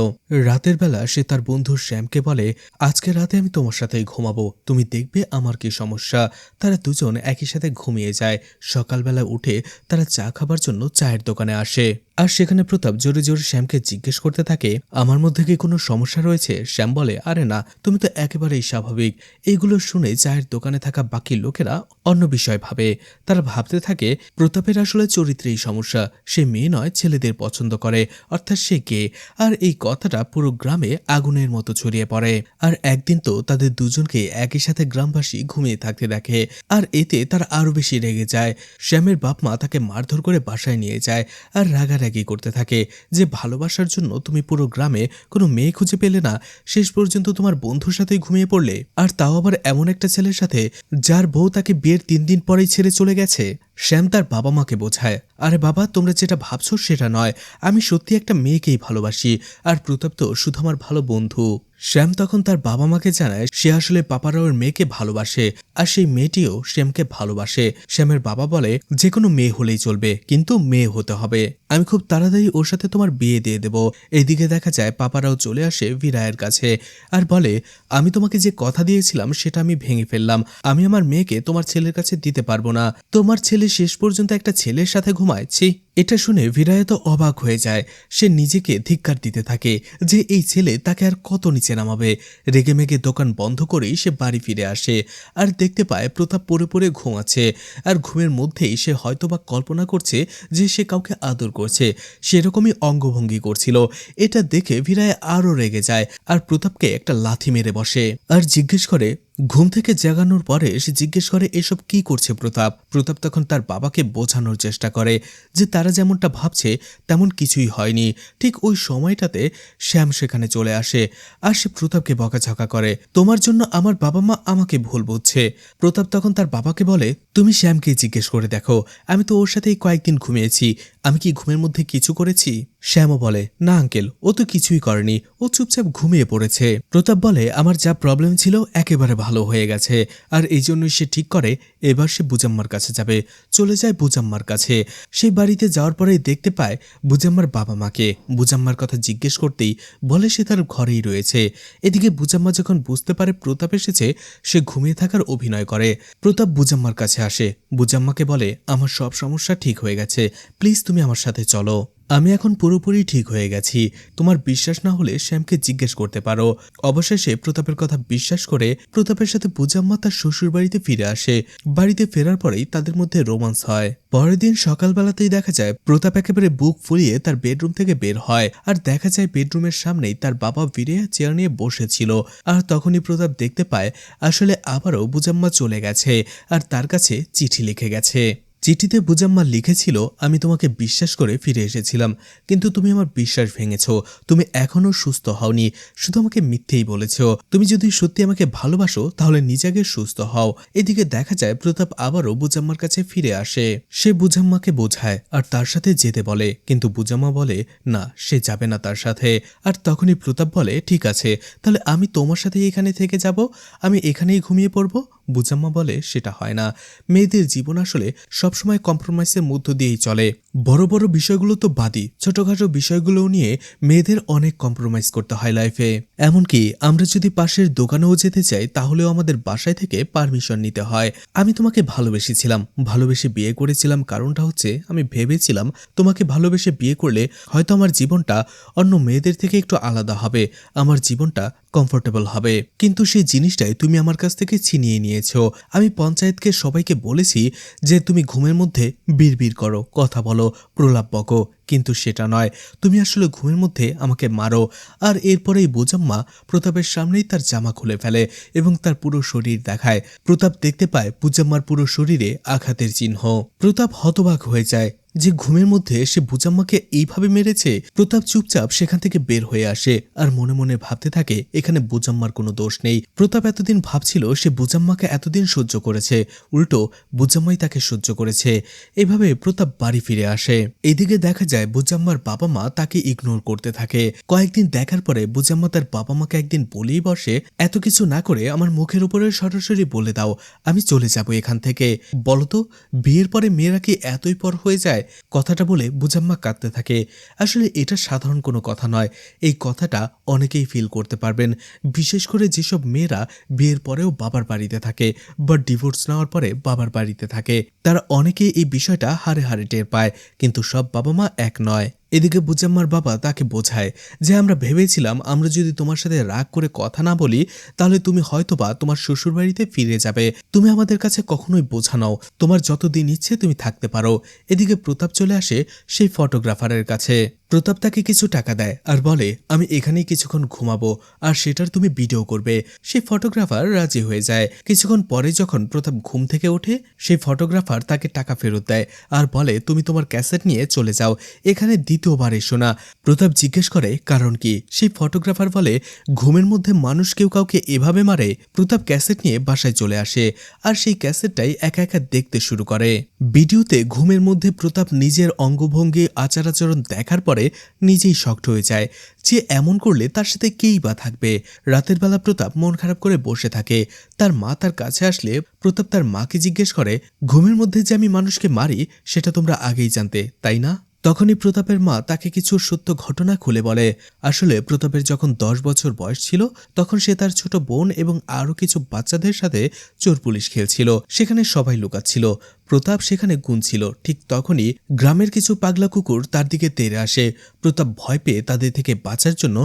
[SPEAKER 1] রাতের বেলা সে তার বন্ধু শ্যামকে বলে, আজকে রাতে আমি তোমার সাথেই ঘুমাবো, তুমি দেখবে আমার কি সমস্যা। তারা দুজন একই সাথে ঘুমিয়ে যায়। সকালবেলা উঠে তারা চা খাবার জন্য চায়ের দোকানে আসে। আর সেখানে প্রতাপ জোরে জোরে শ্যামকে জিজ্ঞেস করতে থাকে, আমার মধ্যে কি কোনো সমস্যা রয়েছে? শ্যাম বলে, আরে না, তুমি তো একেবারেই স্বাভাবিক। এইগুলো শুনে চায়ের দোকানে থাকা বাকি লোকেরা অন্য বিষয় ভাবে। তারা ভাবতে থাকে প্রতাপের আসলে চরিত্রেই সমস্যা, সে মেয়ে নয়, ছেলেদের পছন্দ করে, অর্থাৎ সে গে। আর এই কথাটা পুরো গ্রামে আগুনের মতো ছড়িয়ে পড়ে। আর একদিন তো তাদের দুজনকে একই সাথে গ্রামবাসী ঘুমিয়ে থাকতে দেখে। আর এতে তারা আরো বেশি রেগে যায়। শ্যামের বাপ মা তাকে মারধর করে বাসায় নিয়ে যায় আর রাগারাগি করতে থাকে যে ভালোবাসার জন্য তুমি পুরো গ্রামে কোনো মেয়ে খুঁজে পেলে না, শেষ পর্যন্ত তোমার বন্ধুর সাথেই ঘুমিয়ে পড়লে, আর তাও আবার এমন একটা ছেলের সাথে যার বউ তাকে বিয়ের 3 দিন পরেই ছেড়ে চলে গেছে। শ্যাম তার বাবা মাকে বোঝায়, আরে বাবা, তোমরা যেটা ভাবছো সেটা নয়, আমি সত্যি একটা মেয়েকেই ভালোবাসি আর প্রতাপ তো শুধু আমার ভালো বন্ধু। শ্যাম তখন তার বাবা মাকে জানায় সে আসলে পাপারাওয়ের মেয়েকে ভালোবাসে আর সেই মেয়েটিও শ্যামকে ভালোবাসে। শ্যামের বাবা বলে, যে কোনো মেয়ে হলেই চলবে, কিন্তু মেয়ে হতে হবে। আমি খুব তাড়াতাড়ি ওর সাথে তোমার বিয়ে দিয়ে দেব। এইদিকে দেখা যায় পাপারাও চলে আসে ভিরায়ের কাছে আর বলে, আমি তোমাকে যে কথা দিয়েছিলাম সেটা আমি ভেঙে ফেললাম। আমি আমার মেয়েকে তোমার ছেলের কাছে দিতে পারবো না। তোমার ছেলে শেষ পর্যন্ত একটা ছেলের সাথে ঘুমায়। ছি! এটা শুনে ভিরায়ে তো অবাক হয়ে যায়। সে নিজেকে ধিক্কার দিতে থাকে যে এই ছেলে তাকে আর কত নিচে নামাবে। রেগেমেগে দোকান বন্ধ করেই সে বাড়ি ফিরে আসে আর দেখতে পায় প্রতাপ পড়ে পড়ে ঘুমাচ্ছে। আর ঘুমের মধ্যেই সে হয়তোবা কল্পনা করছে যে সে কাউকে আদর করছে, সেরকমই অঙ্গভঙ্গি করছিল। এটা দেখে ভিরায়ে আরও রেগে যায় আর প্রতাপকে একটা লাথি মেরে বসে আর জিজ্ঞেস করে, ঘুম থেকে জাগানোর পরে সে জিজ্ঞেস করে এসব কি করছে প্রতাপ। প্রতাপ তখন তার বাবাকে বোঝানোর চেষ্টা করে যে তারা যেমনটা ভাবছে তেমন কিছুই হয়নি। ঠিক ওই সময়টাতে শ্যাম সেখানে চলে আসে আর সে প্রতাপকে বকাঝকা করে, তোমার জন্য আমার বাবা মা আমাকে ভুল বুঝছে। প্রতাপ তখন তার বাবাকে বলে, তুমি শ্যামকে জিজ্ঞেস করে দেখো, আমি তো ওর সাথেই কয়েকদিন ঘুমিয়েছি, আমি কি ঘুমের মধ্যে কিছু করেছি? শ্যামও বলে, না আঙ্কেল, ও তো কিছুই করেনি, ও চুপচাপ ঘুমিয়ে পড়েছে। প্রতাপ বলে, আমার যা প্রবলেম ছিল একেবারে ভালো হয়ে গেছে। আর এই জন্যই সে ঠিক করে এবার সে বুজাম্মার কাছে যাবে। চলে যায় বুজাম্মার কাছে। সেই বাড়িতে যাওয়ার পরেই দেখতে পায় বুজাম্মার বাবা মাকে। বুজাম্মার কথা জিজ্ঞেস করতেই বলে সে তার ঘরেই রয়েছে। এদিকে বুজাম্মা যখন বুঝতে পারে প্রতাপ এসেছে, সে ঘুমিয়ে থাকার অভিনয় করে। প্রতাপ বুজাম্মার কাছে আসে, বুজাম্মাকে বলে, আমার সব সমস্যা ঠিক হয়ে গেছে, প্লিজ তুমি আমার সাথে চলো, আমি এখন পুরোপুরি ঠিক হয়ে গেছি। তোমার বিশ্বাস না হলে শ্যামকে জিজ্ঞেস করতে পারো। অবশেষে প্রতাপের কথা বিশ্বাস করে প্রতাপের সাথে বুজাম্মা তার শ্বশুর বাড়িতে ফিরে আসে। বাড়িতে ফেরার পরেই তাদের মধ্যে রোমান্স হয়। পরের দিন সকালবেলাতেই দেখা যায় প্রতাপ একেবারে বুক ফুলিয়ে তার বেডরুম থেকে বের হয় আর দেখা যায় বেডরুমের সামনেই তার বাবা ভিড়ে চেয়ার নিয়ে বসেছিল। আর তখনই প্রতাপ দেখতে পায় আসলে আবারও বুজাম্মা চলে গেছে আর তার কাছে চিঠি লিখে গেছে। চিঠিতে বুজাম্মা লিখেছিল, আমি তোমাকে বিশ্বাস করে ফিরে এসেছিলাম, কিন্তু তুমি আমার বিশ্বাস ভেঙেছ। তুমি এখনও সুস্থ হওনি, শুধু আমাকে মিথ্যেই বলেছ। তুমি যদি সত্যি আমাকে ভালোবাসো তাহলে নিজে আগে সুস্থ হও। এদিকে দেখা যায় প্রতাপ আবারও বুজাম্মার কাছে ফিরে আসে। সে বুজাম্মাকে বোঝায় আর তার সাথে যেতে বলে, কিন্তু বুজাম্মা বলে না, সে যাবে না তার সাথে। আর তখনই প্রতাপ বলে, ঠিক আছে, তাহলে আমি তোমার সাথে এখানে থেকে যাব, আমি এখানেই ঘুমিয়ে পড়ব। বুজাম্মা বলে, সেটা হয় না। মেয়েদের জীবন আসলে সবসময় কম্প্রোমাইজের মধ্য দিয়েই চলে। বড় বড় বিষয়গুলো তো বাদই, ছোটখাটো বিষয়গুলোও নিয়ে মেয়েদের অনেক কম্প্রোমাইজ করতে হয় লাইফে। এমনকি আমরা যদি পাশের দোকানেও যেতে চাই তাহলেও আমাদের বাসায় থেকে পারমিশন নিতে হয়। আমি তোমাকে ভালোবেসেছিলাম, ভালোবেসে বিয়ে করেছিলাম, কারণটা হচ্ছে আমি ভেবেছিলাম তোমাকে ভালোবেসে বিয়ে করলে হয়তো আমার জীবনটা অন্য মেয়েদের থেকে একটু আলাদা হবে, আমার জীবনটা কমফোর্টেবল হবে। কিন্তু সেই জিনিসটাই তুমি আমার কাছ থেকে ছিনিয়ে নিয়েছো। আমি পঞ্চায়েতকে সবাইকে বলেছি যে তুমি ঘুমের মধ্যে বিড়বিড় করো, কথা বলো, প্রলাপ বকো, কিন্তু সেটা নয়, তুমি আসলে ঘুমের মধ্যে আমাকে মারো। আর এরপরেই বুজাম্মা প্রতাপের সামনেই তার জামা খুলে ফেলে এবং তার পুরো শরীর দেখায়। প্রতাপ দেখতে পায় বুজাম্মার পুরো শরীরে আঘাতের চিহ্ন। প্রতাপ হতবাক হয়ে যায় যে ঘুমের মধ্যে সে বুজাম্মাকে এইভাবে মেরেছে। প্রতাপ চুপচাপ সেখান থেকে বের হয়ে আসে আর মনে মনে ভাবতে থাকে এখানে বুজাম্মার কোনো দোষ নেই। প্রতাপ এতদিন ভাবছিল সে বুজাম্মাকে এতদিন সহ্য করেছে, উল্টো বুজাম্মাই তাকে সহ্য করেছে। এভাবে প্রতাপ বাড়ি ফিরে আসে। এদিকে দেখা যায় বুজাম্মার বাবা মা তাকে ইগনোর করতে থাকে। কয়েকদিন দেখার পরে বুজাম্মা তার বাবা মাকে একদিন বলেই বসে, এত কিছু না করে আমার মুখের উপরে সরাসরি বলে দাও আমি চলে যাব এখান থেকে। বলতো, বিয়ের পরে মেয়েরা কি এতই পর হয়ে যায়? কথাটা বলে বুজাম্মা কাঁদতে থাকে। আসলে এটা সাধারণ কোনো কথা নয়, এই কথাটা অনেকেই ফিল করতে পারবেন, বিশেষ করে যেসব মেয়েরা বিয়ের পরেও বাবার বাড়িতে থাকে বা ডিভোর্স নেওয়ার পরে বাবার বাড়িতে থাকে। তারা অনেকেই এই বিষয়টা হাড়ে হাড়ে টের পায়, কিন্তু সব বাবা মা এক নয়। এদিকে বুজাম্মার বাবা তাকে বোঝায় যে আমরা ভেবেছিলাম আমরা যদি তোমার সাথে রাগ করে কথা না বলি তাহলে তুমি হয়তোবা তোমার শ্বশুরবাড়িতে ফিরে যাবে। তুমি আমাদের কাছে কখনোই বোঝা নাও, তোমার যতদিন ইচ্ছে তুমি থাকতে পারো। এদিকে প্রতাপ চলে আসে সেই ফটোগ্রাফারের কাছে। প্রতাপ তাকে কিছু টাকা দেয় আর বলে, আমি এখানেই কিছুক্ষণ ঘুমাবো আর সেটার তুমি ভিডিও করবে। সেই ফটোগ্রাফার রাজি হয়ে যায়। কিছুক্ষণ পরে যখন প্রতাপ ঘুম থেকে ওঠে সেই ফটোগ্রাফার তাকে টাকা ফেরত দেয় আর বলে, তুমি তোমার ক্যাসেট নিয়ে চলে যাও, এখানে দ্বিতীয়বার এসো না। প্রতাপ জিজ্ঞেস করে কারণ কি। সেই ফটোগ্রাফার বলে, ঘুমের মধ্যে মানুষ কেউ কাউকে এভাবে মারে। প্রতাপ ক্যাসেট নিয়ে বাসায় চলে আসে আর সেই ক্যাসেটটাই একা একা দেখতে শুরু করে। ভিডিওতে ঘুমের মধ্যে প্রতাপ নিজের অঙ্গভঙ্গি আচার আচরণ দেখার পরে নিজেই শকড হয়ে যায় যে এমন করলে তার সাথে কেই বা থাকবে। রাতের বেলা প্রতাপ মন খারাপ করে বসে থাকে। তার মা তার কাছে আসলে প্রতাপ তার মাকে জিজ্ঞেস করে, ঘুমের মধ্যে যে আমি মানুষকে মারি সেটা তোমরা আগেই জানতে, তাই না? তখনই প্রতাপের মা তাকে কিছু সত্য ঘটনা খুলে বলে। আসলে প্রতাপের যখন 10 বছর বয়স ছিল তখন সে তার ছোট বোন এবং আরো কিছু বাচ্চাদের সাথে চোর পুলিশ খেলছিল। সেখানে সবাই লুকাচ্ছিল, প্রতাপ সেখানে গুনছিল। ঠিক তখনই গ্রামের কিছু পাগলা কুকুর তার দিকে তেড়ে আসে। প্রতাপ ভয় পেয়ে তাদের থেকে বাঁচার জন্য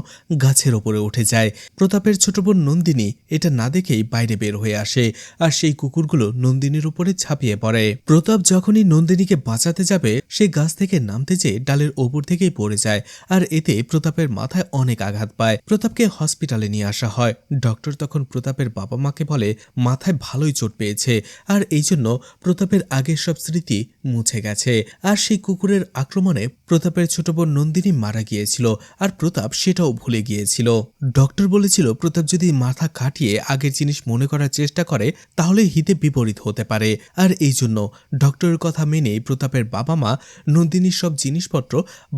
[SPEAKER 1] গাছের ওপরে উঠে যায়। প্রতাপের ছোট বোন নন্দিনী এটা না দেখেই বাইরে বের হয়ে আসে আর সেই কুকুরগুলো নন্দিনীর উপরে ঝাঁপিয়ে পড়ে। প্রতাপ যখনই নন্দিনীকে বাঁচাতে যাবে সে গাছ থেকে নামতে যেয়ে ডালের ওপর থেকেই পড়ে যায় আর এতে প্রতাপের মাথায় অনেক আঘাত পায়। প্রতাপকে হসপিটালে নিয়ে আসা হয়। ডক্টর তখন প্রতাপের বাবা মাকে বলে মাথায় ভালোই চোট পেয়েছে আর এই জন্য প্রতাপের আগের সব স্মৃতি মুছে গেছে। আর সেই কুকুরের আক্রমণে প্রতাপের ছোট বোন নন্দিনী মারা গিয়েছিল আর প্রতাপ সেটাও ভুলে গিয়েছিল। ডক্টর বলেছিল প্রতাপ যদি মাথা খাটিয়ে আগের জিনিস মনে করার চেষ্টা করে তাহলে হিতে বিপরীত হতে পারে। আর এই জন্য ডক্টরের কথা মেনে প্রতাপের বাবা মা নন্দিনীর সব জিনিসপত্র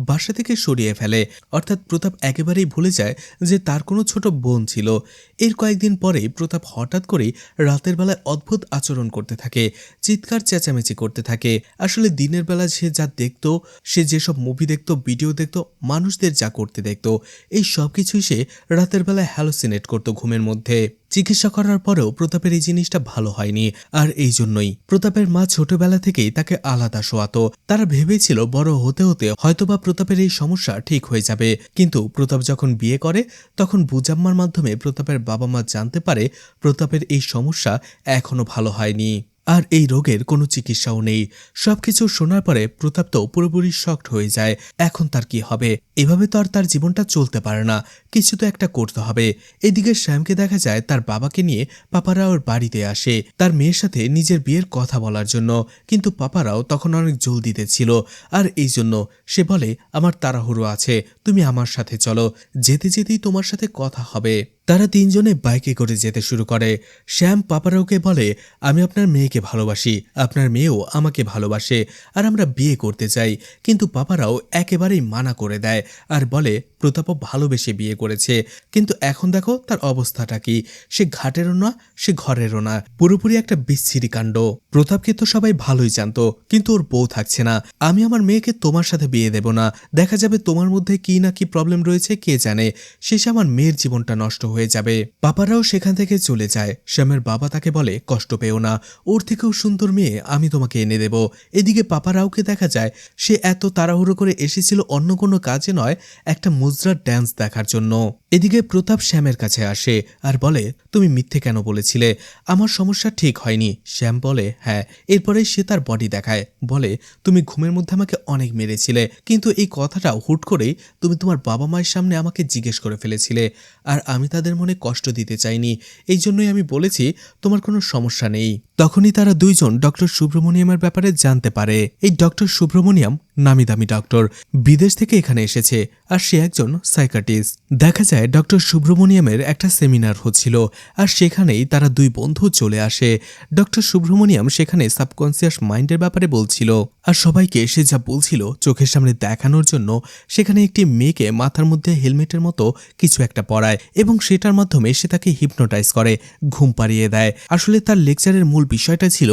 [SPEAKER 1] বাসা থেকে সরিয়ে ফেলে। অর্থাৎ প্রতাপ একেবারেই ভুলে যায় যে তার কোনো ছোট বোন ছিল। এর কয়েকদিন পরেই প্রতাপ হঠাৎ করেই রাতের বেলায় অদ্ভুত আচরণ করতে থাকে, চিৎকার চেঁচামেচি করতে থাকে। আসলে দিনের বেলা সে যা দেখতো, সে যেসব মুভি দেখতো, ভিডিও দেখতো, মানুষদের যা করতে দেখতো, এই সব কিছুই সে রাতের বেলায় হ্যালোসিনেট করতো ঘুমের মধ্যে। চিকিৎসা করার পরেও প্রতাপের এই জিনিসটা ভালো হয়নি আর এই জন্যই প্রতাপের মা ছোটবেলা থেকেই তাকে আলাদা শোয়াতো। তারা ভেবেছিল বড় হতে হতে হয়তোবা প্রতাপের এই সমস্যা ঠিক হয়ে যাবে। কিন্তু প্রতাপ যখন বিয়ে করে তখন বুজাম্মার মাধ্যমে প্রতাপের বাবা মা জানতে পারে প্রতাপের এই সমস্যা এখনো ভালো হয়নি। আর এই রোগের কোনো চিকিৎসাও নেই। সবকিছু শোনার পরে প্রতাপ তো পুরোপুরি শকড হয়ে যায়। এখন তার কি হবে? এভাবে তো আর তার জীবনটা চলতে পারে না, কিছু তো একটা করতে হবে। এদিকে শ্যামকে দেখা যায় তার বাবাকে নিয়ে পাপারা ওর বাড়িতে আসে তার মেয়ের সাথে নিজের বিয়ের কথা বলার জন্য, কিন্তু পাপারাও তখন অনেক জলদিতে ছিল। আর এই জন্য সে বলে, আমার তাড়াহুড়ো আছে, তুমি আমার সাথে চলো, যেতে যেতেই তোমার সাথে কথা হবে। তারা তিনজনে বাইকে করে যেতে শুরু করে। শ্যাম পাপারাওকে বলে, আমি আপনার মেয়েকে ভালোবাসি, আপনার মেয়েও আমাকে ভালোবাসে, আর আমরা বিয়ে করতে চাই। কিন্তু পাপারাও একেবারেই মানা করে দেয় আর বলে, প্রতাপও ভালোবেসে বিয়ে করেছে, কিন্তু এখন দেখো তার অবস্থাটা কি, সে ঘাটেরও না, সে ঘরেরও না, পুরোপুরি একটা বিচ্ছিরি কাণ্ড। প্রতাপকে তো সবাই ভালোই জানতো, কিন্তু ওর বউ থাকছে না। আমি আমার মেয়েকে তোমার সাথে বিয়ে দেব না, দেখা যাবে তোমার মধ্যে কি না কি প্রবলেম রয়েছে কে জানে, শেষে আমার মেয়ের জীবনটা নষ্ট হয়ে যাবে। পাপারাও সেখান থেকে চলে যায়। শ্যামের বাবা তাকে বলে, কষ্ট পেও না, ওর থেকেও সুন্দর মেয়ে আমি তোমাকে এনে দেব। এদিকে পাপারাওকে দেখা যায় সে এত তাড়াহুড়ো করে এসেছিল অন্য কোনো কাজে নয়, একটা মুজরার ড্যান্স দেখার জন্য। এদিকে প্রতাপ শ্যামের কাছে আসে আর বলে, তুমি মিথ্যে কেন বলেছিলে, আমার সমস্যা ঠিক হয়নি? শ্যাম বলে, হ্যাঁ। এরপরে সে তার বডি দেখায়, বলে, তুমি ঘুমের মধ্যে আমাকে অনেক মেরেছিলে, কিন্তু এই কথাটা হুট করেই তুমি তোমার বাবা মায়ের সামনে আমাকে জিজ্ঞেস করে ফেলেছিলে, আর আমি তাদের মনে কষ্ট দিতে চাইনি, এই জন্যই আমি বলেছি তোমার কোনো সমস্যা নেই। তখনই তারা দুইজন ডক্টর সুব্রমণিয়ামের ব্যাপারে জানতে পারে। এই ডক্টর সুব্রমণিয়াম নামি দামি ডক্টর, বিদেশ থেকে এখানে এসেছে, আর সে একজন সাইকাটিস্ট। দেখা যায় ডক্টর সুব্রমণিয়ামের একটা সেমিনার হচ্ছিল, আর সেখানেই তারা দুই বন্ধু চলে আসে। ডক্টর সুব্রমণিয়াম সেখানে সাবকনসিয়াস মাইন্ডের ব্যাপারে বলছিল, আর সবাইকে সে যা বলছিল চোখের সামনে দেখানোর জন্য সেখানে একটি মেয়েকে মাথার মধ্যে হেলমেটের মতো কিছু একটা পরায় এবং সেটার মাধ্যমে সে তাকে হিপনোটাইজ করে, ঘুম পাড়িয়ে দেয়। আসলে তার লেকচারের মূল বিষয়টা ছিল,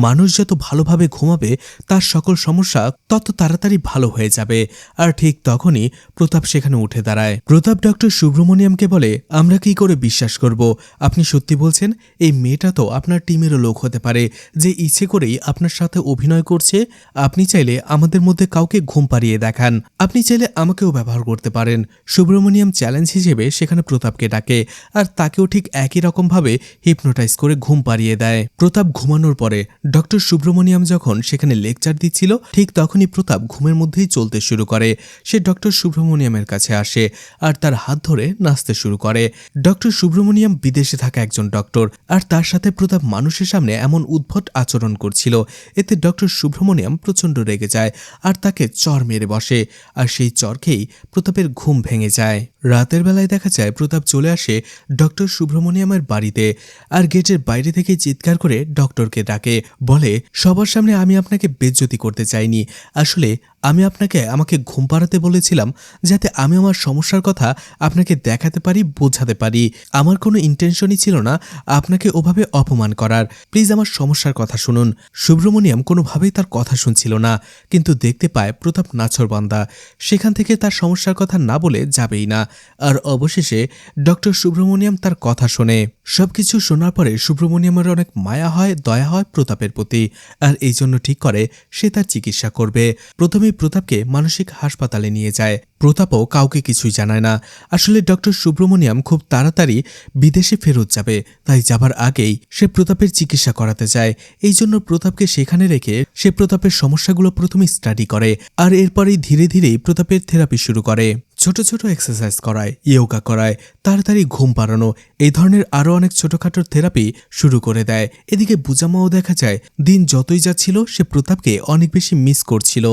[SPEAKER 1] মানুষ যত ভালোভাবে ঘুমাবে তার সকল সমস্যা তত তাড়াতাড়ি ভালো হয়ে যাবে। আর ঠিক তখনই প্রতাপ সেখানে উঠে দাঁড়ায়। প্রতাপ ডক্টর সুব্রমণিয়ামকে বলে, আমরা কি করে বিশ্বাস করব? আপনি সত্যি বলছেন? এই মেয়েটা তো আপনার টিমেরও লোক হতে পারে, যে ইচ্ছে করেই আপনার সাথে অভিনয় করছে। আপনি চাইলে আমাদের মধ্যে কাউকে ঘুম পাড়িয়ে দেখান, আপনি চাইলে আমাকেও ব্যবহার করতে পারেন। সুব্রমণিয়াম চ্যালেঞ্জ হিসেবে সেখানে প্রতাপকে ডাকে, আর তাকেও ঠিক একই রকমভাবে হিপনোটাইজ করে ঘুম পাড়িয়ে দেয়। প্রতাপ ঘুমানোর পরে ডক্টর সুব্রমণিয়াম যখন সেখানে লেকচার দিচ্ছিল, ঠিক তখনই প্রতাপ ঘুমের মধ্যেই চলতে শুরু করে। সে ডক্টর সুব্রমণিয়ামের কাছে আসে আর তার হাত ধরে নাচতে শুরু করে। ডক্টর সুব্রমণিয়াম বিদেশে থাকা একজন ডক্টর, আর তার সাথে প্রতাপ মানুষের সামনে এমন উদ্ভট আচরণ করছিল। এতে ডক্টর সুব্রমণিয়াম প্রচণ্ড রেগে যায় আর তাকে চর মেরে বসে, আর সেই চর খেয়েই প্রতাপের ঘুম ভেঙে যায়। রাতের বেলায় দেখা যায় প্রতাপ চলে আসে ডক্টর সুব্রমণিয়ামের বাড়িতে, আর গেটের বাইরে থেকে চিৎকার করে ডক্টরকে ডাকে, বলে, সবার সামনে আমি আপনাকে বেজ্জতি করতে চাইনি, আসলে আমি আপনাকে আমাকে ঘুম পাড়াতে বলেছিলাম যাতে আমি আমার সমস্যার কথা আপনাকে দেখাতে পারি, বোঝাতে পারি। আমার কোনো ইন্টেনশনই ছিল না আপনাকে ওভাবে অপমান করার, প্লিজ আমার সমস্যার কথা শুনুন। সুব্রমণিয়াম কোনোভাবেই তার কথা শুনছিল না, কিন্তু দেখতে পায় প্রতাপ নাছোড়বান্দা, সেখান থেকে তার সমস্যার কথা না বলে যাবেই না। আর অবশেষে ডক্টর সুব্রমণিয়াম তার কথা শোনে। সবকিছু শোনার পরে সুব্রমণিয়ামের অনেক মায়া হয়, দয়া হয় প্রতাপের প্রতি, আর এই জন্য ঠিক করে সে তার চিকিৎসা করবে। প্রথমে প্রতাপকে মানসিক হাসপাতালে নিয়ে যায়। প্রতাপও কাউকে কিছুই জানায় না। আসলে ডক্টর সুব্রমণিয়াম খুব তাড়াতাড়ি বিদেশে ফেরত যাবে, তাই যাবার আগেই সে প্রতাপের চিকিৎসা করাতে চায়। এই জন্য প্রতাপকে সেখানে রেখে সে প্রতাপের সমস্যাগুলো প্রথমে স্টাডি করে, আর এরপরেই ধীরে ধীরেই প্রতাপের থেরাপি শুরু করে। ছোট ছোট এক্সারসাইজ করায়, ইয়োগা করায়, তাড়াতাড়ি ঘুম পাড়ানো, এই ধরনের আরও অনেক ছোটখাটো থেরাপি শুরু করে দেয়। এদিকে বুজামাও দেখা যায় দিন যতই যাচ্ছিল সে প্রতাপকে অনেক বেশি মিস করছিল।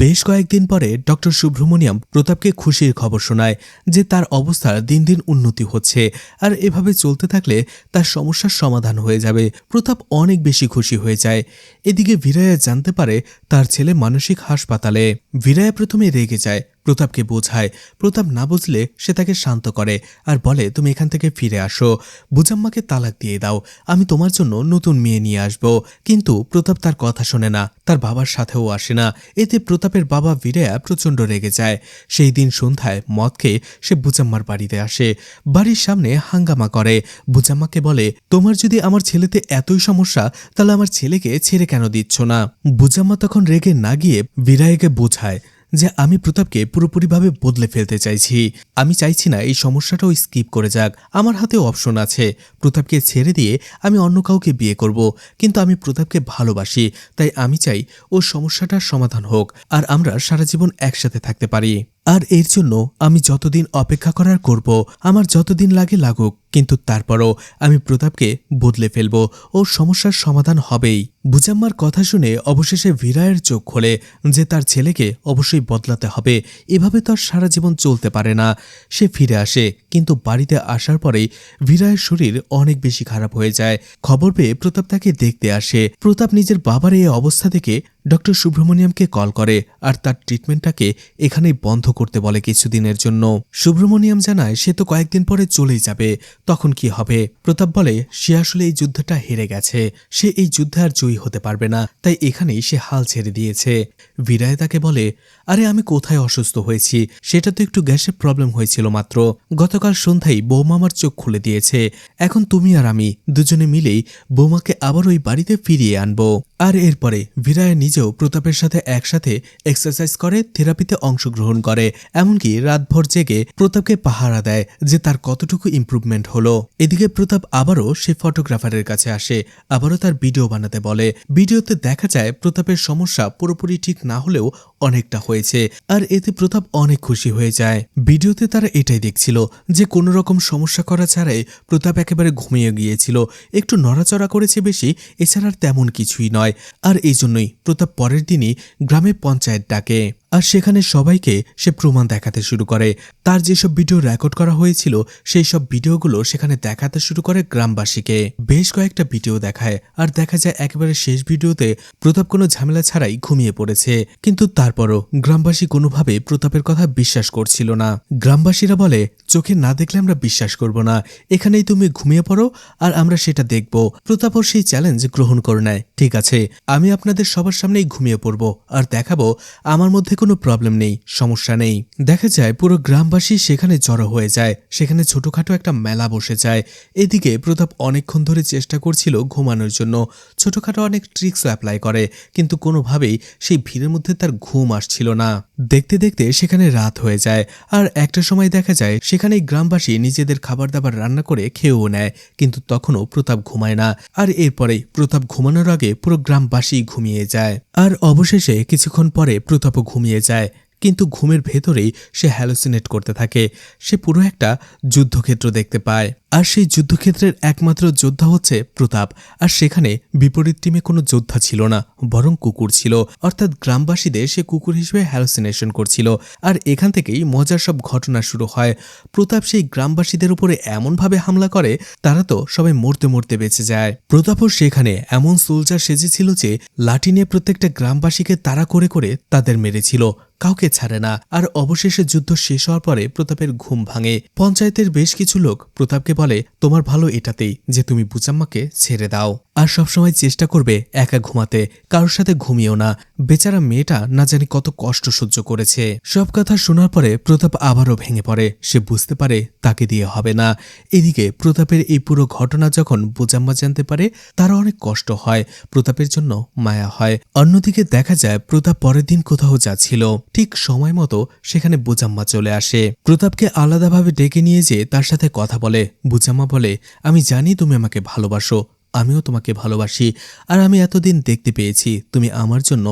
[SPEAKER 1] বেশ কয়েকদিন পরে ডক্টর সুব্রমণিয়াম প্রতাপকে খুশির খবর শোনায় যে তার অবস্থার দিন দিন উন্নতি হচ্ছে, আর এভাবে চলতে থাকলে তার সমস্যার সমাধান হয়ে যাবে। প্রতাপ অনেক বেশি খুশি হয়ে যায়। এদিকে ভিরায়া জানতে পারে তার ছেলে মানসিক হাসপাতালে। ভিরায়া প্রথমে রেগে যায়, প্রতাপকে বোঝায়। প্রতাপ না বুঝলে সে তাকে শান্ত করে আর বলে, তুমি এখান থেকে ফিরে আসো, বুজাম্মাকে তালাক দিয়ে দাও, আমি তোমার জন্য নতুন মেয়ে নিয়ে আসব। কিন্তু প্রতাপ তার কথা শোনে না, তার বাবার সাথেও আসে না। এতে প্রতাপের বাবা ভিরায়া প্রচণ্ড রেগে যায়। সেই দিন সন্ধ্যায় মদ খেয়ে সে বুজাম্মার বাড়িতে আসে, বাড়ির সামনে হাঙ্গামা করে। বুজাম্মাকে বলে, তোমার যদি আমার ছেলেতে এতই সমস্যা তাহলে আমার ছেলেকে ছেড়ে কেন দিচ্ছ না? বুজাম্মা তখন রেগে না গিয়ে ভিরায়াকে বোঝায় যে আমি প্রতাপকে পুরোপুরিভাবে বদলে ফেলতে চাইছি। আমি চাইছি না এই সমস্যাটাও স্কিপ করে যাক। আমার হাতেও অপশন আছে। প্রতাপকে ছেড়ে দিয়ে আমি অন্য কাউকে বিয়ে করব, কিন্তু আমি প্রতাপকে ভালোবাসি। তাই আমি চাই ওর সমস্যাটার সমাধান হোক আর আমরা সারা জীবন একসাথে থাকতে পারি। আর এর জন্য আমি যতদিন অপেক্ষা করার করব, আমার যতদিন লাগে লাগুক, কিন্তু তারপরও আমি প্রতাপকে বদলে ফেলব। ওর সমস্যার সমাধান হবেই। বুজাম্মার কথা শুনে অবশেষে ভিরায়ের চোখ খোলে যে তার ছেলেকে অবশ্যই বদলাতে হবে। এভাবে তো আর সারা জীবন চলতে পারে না। সে ফিরে আসে, কিন্তু বাড়িতে আসার পরেই ভিরায়ের শরীর অনেক বেশি খারাপ হয়ে যায়। খবর পেয়ে প্রতাপ তাকে দেখতে আসে। প্রতাপ নিজের বাবার এই অবস্থা দেখে ডক্টর সুব্রমণিয়ামকে কল করে আর তার ট্রিটমেন্টটাকে এখানেই বন্ধ করতে বলে কিছুদিনের জন্য। সুব্রমণিয়াম জানায় সে তো কয়েকদিন পরে চলেই যাবে, তখন কি হবে? প্রতাপ বলে সে আসলে এই যুদ্ধটা হেরে গেছে, সে এই যুদ্ধে আর জয়ী হতে পারবে না, তাই এখানেই সে হাল ছেড়ে দিয়েছে। ভিরায় তাকে বলে, আরে আমি কোথায় অসুস্থ হয়েছি, সেটা তো একটু গ্যাসের প্রবলেম হয়েছিল মাত্র। গতকাল সন্ধ্যায় বৌমা আমার চোখ খুলে দিয়েছে। এখন তুমি আর আমি দুজনে মিলেই বৌমাকে আবার ওই বাড়িতে ফিরিয়ে আনবো। আর এরপরে ভিরায় নিজেও প্রতাপের সাথে একসাথে এক্সারসাইজ করে, থেরাপিতে অংশগ্রহণ করে, এমনকি রাতভর জেগে প্রতাপকে পাহারা দেয় যে তার কতটুকু ইমপ্রুভমেন্ট হলো। এদিকে প্রতাপ আবারও সে ফটোগ্রাফারের কাছে আসে, আবারও তার ভিডিও বানাতে বলে। ভিডিওতে দেখা যায় প্রতাপের সমস্যা পুরোপুরি ঠিক না হলেও অনেকটা হয়েছে, আর এতে প্রতাপ অনেক খুশি হয়ে যায়। ভিডিওতে তারা এটাই দেখছিল যে কোনো রকম সমস্যা করা ছাড়াই প্রতাপ একেবারে ঘুমিয়ে গিয়েছিল, একটু নড়াচড়া করেছে বেশি, এছাড়া আর তেমন কিছুই নয়। আর এই জন্যই প্রতাপ পরের দিনই গ্রামে পঞ্চায়েত ডাকে, আর সেখানে সবাইকে সে প্রমাণ দেখাতে শুরু করে। তার যেসব ভিডিও রেকর্ড করা হয়েছিল সেই সব ভিডিওগুলো সেখানে দেখাতে শুরু করে গ্রামবাসীকে। বেশ কয়েকটা ভিডিও দেখায়, আর দেখা যায় একেবারে শেষ ভিডিওতে প্রতাপ কোনো ঝামেলা ছাড়াই ঘুমিয়ে পড়েছে। কিন্তু তারপরও গ্রামবাসী কোনোভাবে প্রতাপের কথা বিশ্বাস করছিল না। গ্রামবাসীরা বলে, চোখে না দেখলে আমরা বিশ্বাস করব না, এখানেই তুমি ঘুমিয়ে পড়ো আর আমরা সেটা দেখব। প্রতাপও সেই চ্যালেঞ্জ গ্রহণ করে নেয়। ঠিক আছে, আমি আপনাদের সবার সামনেই ঘুমিয়ে পড়ব আর দেখাবো আমার মধ্যে কোনো প্রবলেম নেই, সমস্যা নেই। দেখা যায় পুরো গ্রামবাসী সেখানে জড়ো হয়ে যায়। সেখানে ছোটখাটো একটা মেলা বসে যায়। এদিকে প্রতাপ অনেকক্ষণ ধরে চেষ্টা করছিল ঘুমানোর জন্য, ছোটখাটো অনেক ট্রিক্স অ্যাপ্লাই করে, কিন্তু কোনোভাবেই সেই ভিড়ের মধ্যে তার ঘুম আসছিল না। দেখতে দেখতে সেখানে রাত হয়ে যায়, আর একটা সময় দেখা যায় সেখানেই গ্রামবাসী নিজেদের খাবার দাবার রান্না করে খেয়েও নেয়, কিন্তু তখনও প্রতাপ ঘুমায় না। আর এরপরেই প্রতাপ ঘুমানোর আগে পুরো গ্রামবাসী ঘুমিয়ে যায়। আর অবশেষে কিছুক্ষণ পরে প্রতাপও ঘুমিয়ে যায়, কিন্তু ঘুমের ভেতরেই সে হ্যালোসিনেট করতে থাকে। সে পুরো একটা যুদ্ধক্ষেত্র দেখতে পায়, আর সেই যুদ্ধক্ষেত্রের একমাত্র যোদ্ধা হচ্ছে প্রতাপ। আর সেখানে বিপরীত টিমে কোনো যোদ্ধা ছিল না, বরং কুকুর ছিল, অর্থাৎ গ্রামবাসীদের সে কুকুর হিসেবে হ্যালোসিনেশন করছিল। আর এখান থেকেই মজার সব ঘটনা শুরু হয়। প্রতাপ সেই গ্রামবাসীদের উপরে এমনভাবে হামলা করে তারা তো সবাই মরতে মরতে বেঁচে যায়। প্রতাপও সেখানে এমন সোলজার সেজেছিল যে লাঠি নিয়ে প্রত্যেকটা গ্রামবাসীকে তাড়া করে করে তাদের মেরেছিল, কাউকে ছাড়ে না। আর অবশেষে যুদ্ধ শেষ হওয়ার পরে প্রতাপের ঘুম ভাঙে। পঞ্চায়েতের বেশ কিছু লোক প্রতাপকে বলে, তোমার ভালো এটাতেই যে তুমি বুচাম্মাকে ছেড়ে দাও, আর সবসময় চেষ্টা করবে একা ঘুমাতে, কারোর সাথে ঘুমিও না। বেচারা মেয়েটা না জানি কত কষ্ট সহ্য করেছে। সব কথা শোনার পরে প্রতাপ আবারও ভেঙে পড়ে। সে বুঝতে পারে তাকে দিয়ে হবে না। এদিকে প্রতাপের এই পুরো ঘটনা যখন বুচাম্মা জানতে পারে তার অনেক কষ্ট হয়, প্রতাপের জন্য মায়া হয়। অন্যদিকে দেখা যায় প্রতাপ পরের দিন কোথাও যাচ্ছিল, ঠিক সময় মতো সেখানে বুচাম্মা চলে আসে। প্রতাপকে আলাদাভাবে ডেকে নিয়ে যেয়ে তার সাথে কথা বলে। বুচাম্মা বলে, আমি জানি তুমি আমাকে ভালোবাসো, আমিও তোমাকে ভালোবাসি, আর আমি এতদিন দেখতে পেয়েছি তুমি আমার জন্য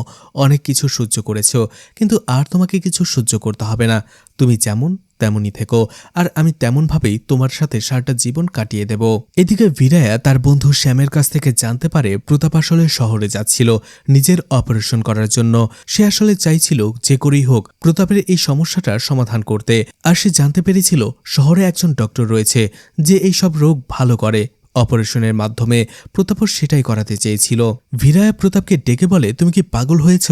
[SPEAKER 1] অনেক কিছু সহ্য করেছ, কিন্তু আর তোমাকে কিছু সহ্য করতে হবে না। তুমি যেমন তেমনই থেকো, আর আমি তেমনভাবেই তোমার সাথে সারাটা জীবন কাটিয়ে দেব। এদিকে ভিরায়া তার বন্ধু শ্যামের কাছ থেকে জানতে পারে প্রতাপ আসলে শহরে যাচ্ছিল নিজের অপারেশন করার জন্য। সে আসলে চাইছিল যে করেই হোক প্রতাপের এই সমস্যাটার সমাধান করতে। আর সে জানতে পেরেছিল শহরে একজন ডক্টর রয়েছে যে এই সব রোগ ভালো করে। অপারেশনের মাধ্যমে প্রতাপও সেটাই করাতে চেয়েছিল। ভিরায়া প্রতাপকে ডেকে বলে, তুমি কি পাগল হয়েছ?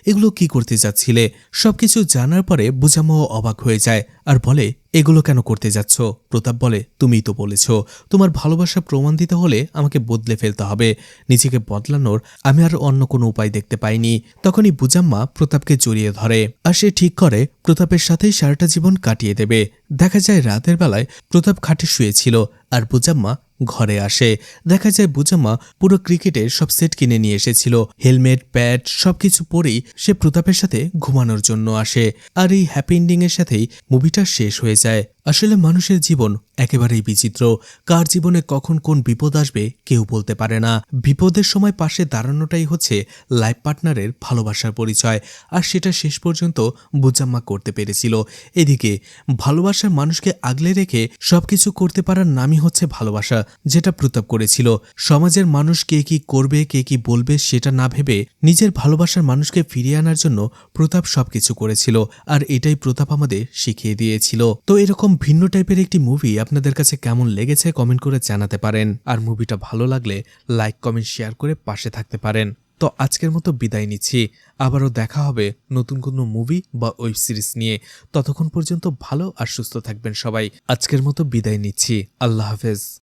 [SPEAKER 1] এগুলো কি করতে যাচ্ছিলে? সবকিছু জানার পরে বুঝামাও অবাক হয়ে যায় আর বলে, এগুলো কেন করতে যাচ্ছ? প্রতাপ বলে, তুমিই তো বলেছ তোমার ভালোবাসা প্রমাণ দিতে হলে আমাকে বদলে ফেলতে হবে। নিজেকে বদলানোর আমি আর অন্য কোনো উপায় দেখতে পাইনি। তখনই বুজাম্মা প্রতাপকে জড়িয়ে ধরে, আর সে ঠিক করে প্রতাপের সাথেই সারাটা জীবন কাটিয়ে দেবে। দেখা যায় রাতের বেলায় প্রতাপ খাটে শুয়েছিল আর বুজাম্মা ঘরে আসে। দেখা যায় বুজাম্মা পুরো ক্রিকেটের সব সেট কিনে নিয়ে এসেছিল। হেলমেট, প্যাড সবকিছু পরেই সে প্রতাপের সাথে ঘুমানোর জন্য আসে। আর এই হ্যাপি এন্ডিং এর সাথেই মুভিটা শেষ হয়ে যায়। আসলে মানুষের জীবন একেবারেই বিচিত্র। কার জীবনে কখন কোন বিপদ আসবে কেউ বলতে পারে না। বিপদের সময় পাশে দাঁড়ানোটাই হচ্ছে লাইফ পার্টনারের ভালোবাসার পরিচয়। আর সেটা শেষ পর্যন্ত বুজাম্মা করতে পেরেছিল। এদিকে ভালোবাসার মানুষকে আগলে রেখে সবকিছু করতে পারার নামই হচ্ছে ভালোবাসা, যেটা প্রতাপ করেছিল। সমাজের মানুষ কে কি করবে, কে কি বলবে সেটা না ভেবে নিজের ভালোবাসার মানুষকে ফিরিয়ে আনার জন্য প্রতাপ সবকিছু করেছিল। আর এটাই প্রতাপ আমাদের শিখিয়ে দিয়েছিল। তো এরকম ভিন্ন টাইপের একটি মুভি আপনাদের কাছে কেমন লেগেছে কমেন্ট করে জানাতে পারেন। আর মুভিটা ভালো লাগলে লাইক, কমেন্ট, শেয়ার করে পাশে থাকতে পারেন। তো আজকের মতো বিদায় নিচ্ছি। আবারও দেখা হবে নতুন কোনো মুভি বা ওয়েব সিরিজ নিয়ে। ততক্ষণ পর্যন্ত ভালো আর সুস্থ থাকবেন সবাই। আজকের মতো বিদায় নিচ্ছি। আল্লাহ হাফেজ।